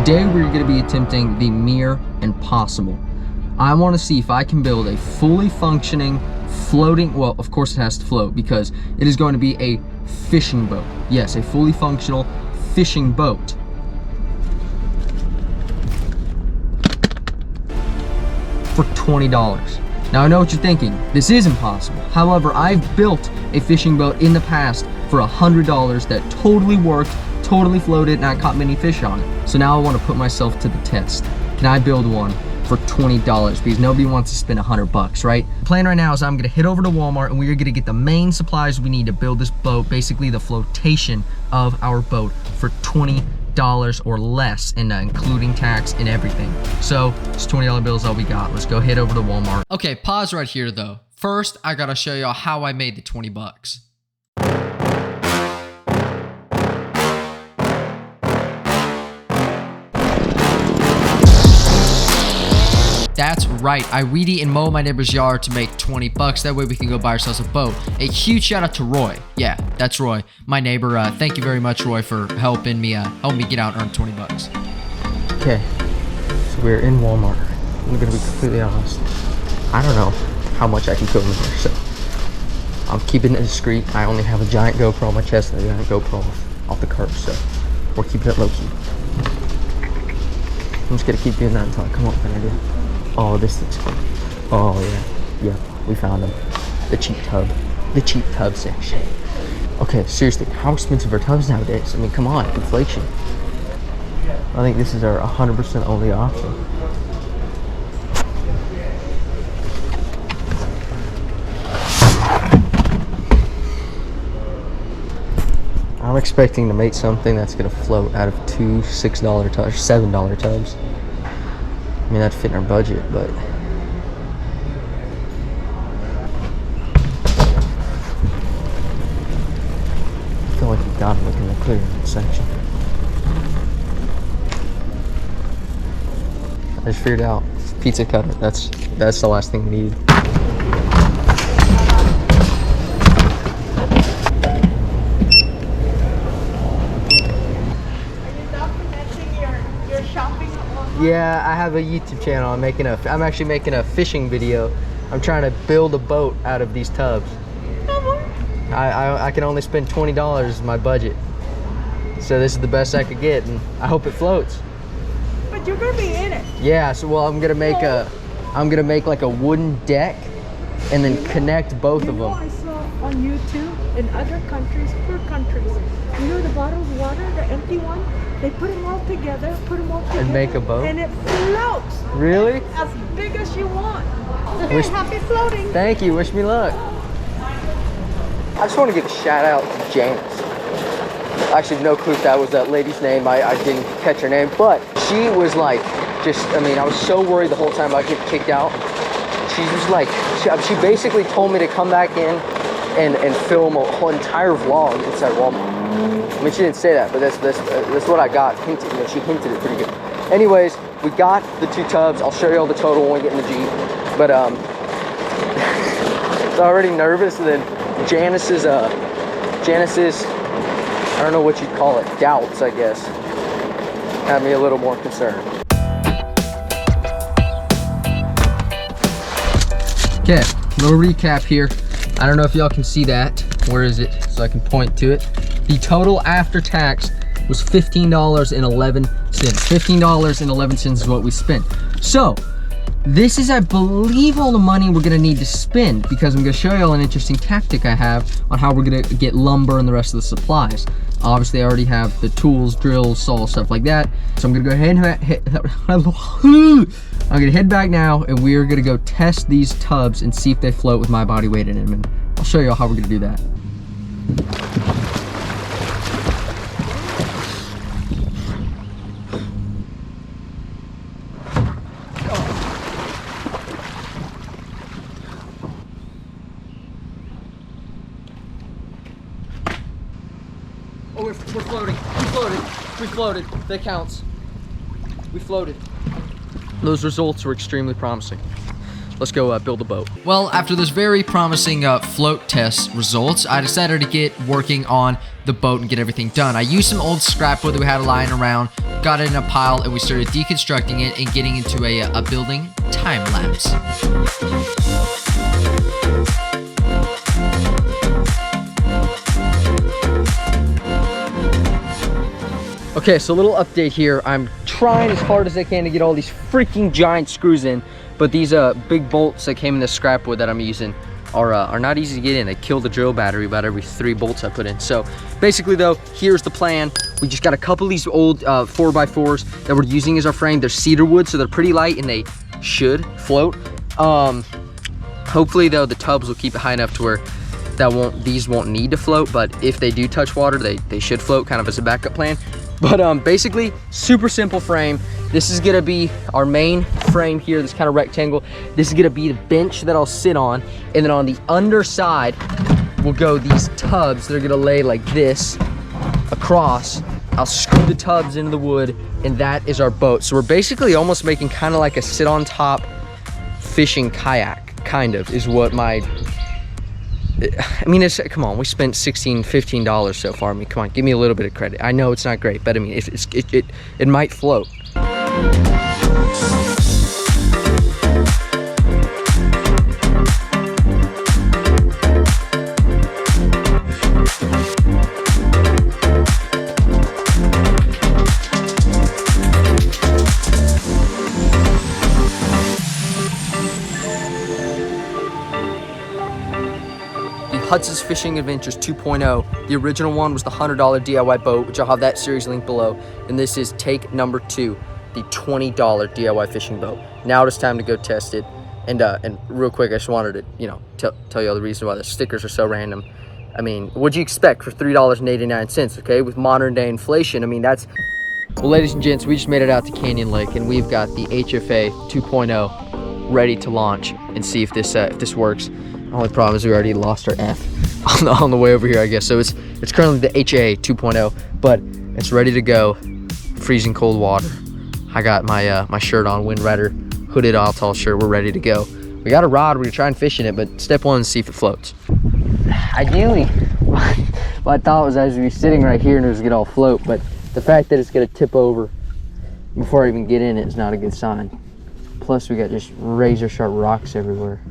Today we're going to be attempting the near impossible. I want to see if I can build a fully functioning floating, well, of course it has to float because it is going to be a fishing boat. Yes, a fully functional fishing boat. For $20. Now I know what you're thinking, this is impossible. However, I've built a fishing boat in the past for $100 that totally worked, totally floated, and I caught many fish on it. So now I want to put myself to the test. Can I build one for $20? Because nobody wants to spend $100, right? The plan right now is I'm gonna head over to Walmart and we are gonna get the main supplies we need to build this boat, basically the flotation of our boat, for $20 or less, and including tax and everything. So it's $20 bills all we got. Let's go head over to Walmart. Okay, pause right here though. First, I gotta show y'all how I made the 20 bucks. That's right, I weed eat and mow my neighbor's yard to make 20 bucks. That way we can go buy ourselves a boat. A huge shout out to Roy. Yeah, that's Roy, my neighbor. Thank you very much, Roy, for helping me get out and earn 20 bucks. Okay, so we're in Walmart. I'm gonna be completely honest. I don't know how much I can film in here, so I'm keeping it discreet. I only have a giant GoPro on my chest and a giant GoPro off the cart, so we're keeping it low key. I'm just gonna keep doing that until I come up with an idea. Oh, this looks fun. Oh yeah, we found them. The cheap tub section. Okay, seriously, how expensive are tubs nowadays? I mean, come on, inflation. I think this is our 100% only option. I'm expecting to make something that's gonna float out of two $6 tubs, $7 tubs. I mean, that'd fit in our budget, but I feel like we gotta look in the clearance section. I just figured out pizza cutter. That's the last thing we need. Yeah, I have a YouTube channel. I'm actually making a fishing video. I'm trying to build a boat out of these tubs. I can only spend $20 as my budget. So this is the best I could get, and I hope it floats. But you're gonna be in it. Yeah, so well I'm gonna make like a wooden deck and then connect both of them. I saw on YouTube in other countries, poor countries, you know the bottled water, the empty one? They put them all together, And make a boat? And it floats. Really? As big as you want. Happy floating. Thank you, wish me luck. I just want to give a shout out to Janice. I actually have no clue if that was that lady's name. I didn't catch her name, but she was like, I was so worried the whole time about getting kicked out. She was like, she basically told me to come back in and film a whole entire vlog inside Walmart. I mean, she didn't say that, but that's what I got hinted. You know, she hinted it pretty good. Anyways, we got the two tubs. I'll show you all the total when we get in the Jeep. But it's already nervous. And then Janice's, I don't know what you'd call it, doubts, I guess, had me a little more concerned. Okay, little recap here. I don't know if y'all can see that. Where is it? So I can point to it. The total after tax was $15.11. $15.11 is what we spent. So this is, I believe, all the money we're gonna need to spend, because I'm gonna show y'all an interesting tactic I have on how we're gonna get lumber and the rest of the supplies. Obviously, I already have the tools, drills, saw, stuff like that. So I'm gonna go ahead and I'm gonna head back now, and we are gonna go test these tubs and see if they float with my body weight in them. And I'll show y'all how we're gonna do that. Oh, we're floating. We floated. That counts. We floated. Those results were extremely promising. let's go build a boat. Well, after those very promising float test results, I decided to get working on the boat and get everything done. I used some old scrap wood that we had lying around, got it in a pile, and we started deconstructing it and getting into a building time lapse. Okay, so a little update here. I'm trying as hard as I can to get all these freaking giant screws in, but these big bolts that came in the scrap wood that I'm using are not easy to get in. They kill the drill battery about every 3 bolts I put in. So basically though, here's the plan. We just got a couple of these old 4x4s that we're using as our frame. They're cedar wood, so they're pretty light and they should float. Hopefully though, the tubs will keep it high enough to where these won't need to float, but if they do touch water, they should float, kind of as a backup plan. But basically, super simple frame. This is gonna be our main frame here, this kind of rectangle. This is gonna be the bench that I'll sit on, and then on the underside will go these tubs that are gonna lay like this across. I'll screw the tubs into the wood, and that is our boat. So we're basically almost making kind of like a sit on top fishing kayak, kind of, is what I mean, come on, we spent $16, $15 so far. I mean, come on, give me a little bit of credit. I know it's not great, but I mean, it might float. Hudson's Fishing Adventures 2.0. The original one was the $100 DIY boat, which I'll have that series linked below. And this is take number 2, the $20 DIY fishing boat. Now it's time to go test it. And real quick, I just wanted to, tell you all the reason why the stickers are so random. I mean, what'd you expect for $3.89, okay? With modern day inflation, I mean, that's... Well, ladies and gents, we just made it out to Canyon Lake, and we've got the HFA 2.0 ready to launch and see if this works. The only problem is we already lost our F on the way over here, I guess. So it's currently the HA 2.0, but it's ready to go. Freezing cold water. I got my my shirt on, WindRider, hooded all tall shirt. We're ready to go. We got a rod. We're gonna try and fish in it, but step 1 is see if it floats. Ideally, what I thought was I was gonna be sitting right here and it was gonna all float, but the fact that it's gonna tip over before I even get in it is not a good sign. Plus, we got just razor sharp rocks everywhere.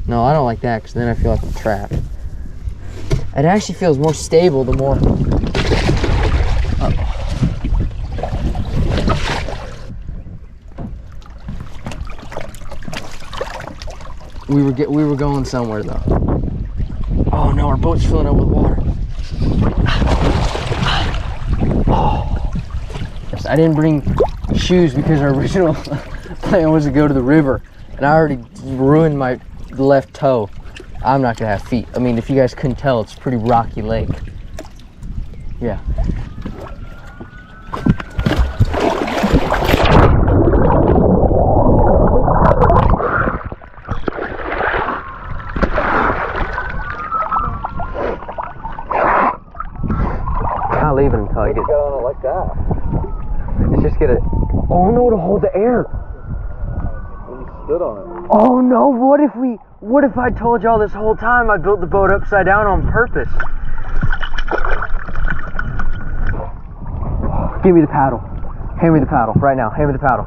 No, I don't like that because then I feel like I'm trapped. It actually feels more stable the more... We were going somewhere though. Oh no, our boat's filling up with water. Oh. Yes, I didn't bring shoes because our original plan was to go to the river, and I already ruined my left toe. I'm not gonna have feet. I mean, if you guys couldn't tell, it's a pretty rocky lake. Yeah. Not leaving until you get on it like that. It's just gonna. Oh no, to hold the air. Stood on it. Oh no, what if I told y'all this whole time I built the boat upside down on purpose? Give me the paddle. Hand me the paddle right now. Hand me the paddle.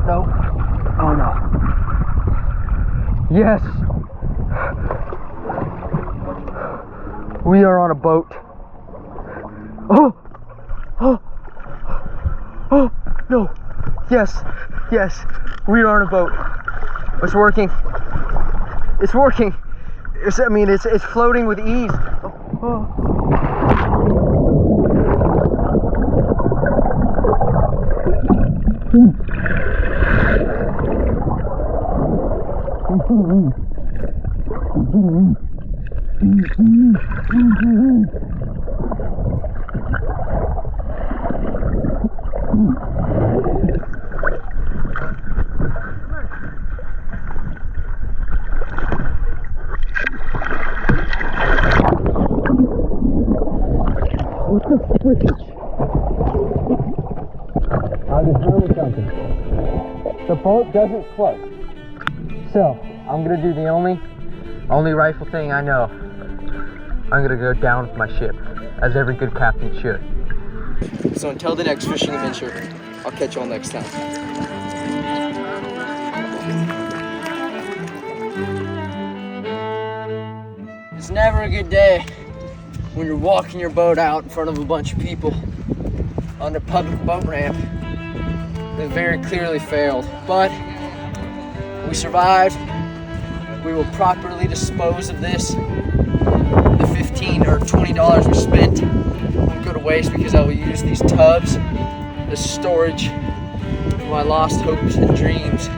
No. Oh no. Yes. We are on a boat. Oh. Oh. Oh. No. Yes. Yes. We are on a boat. It's working. It's working. It's floating with ease. Oh. Oh. What the frick? How the hell is something? The boat doesn't float. So, I'm gonna do the only rifle thing I know. I'm gonna go down with my ship, as every good captain should. So until the next fishing adventure, I'll catch you all next time. It's never a good day when you're walking your boat out in front of a bunch of people on a public boat ramp. They very clearly failed, but we survived. We will properly dispose of this. The $15 or $20 we spent won't go to waste because I will use these tubs as storage for my lost hopes and dreams.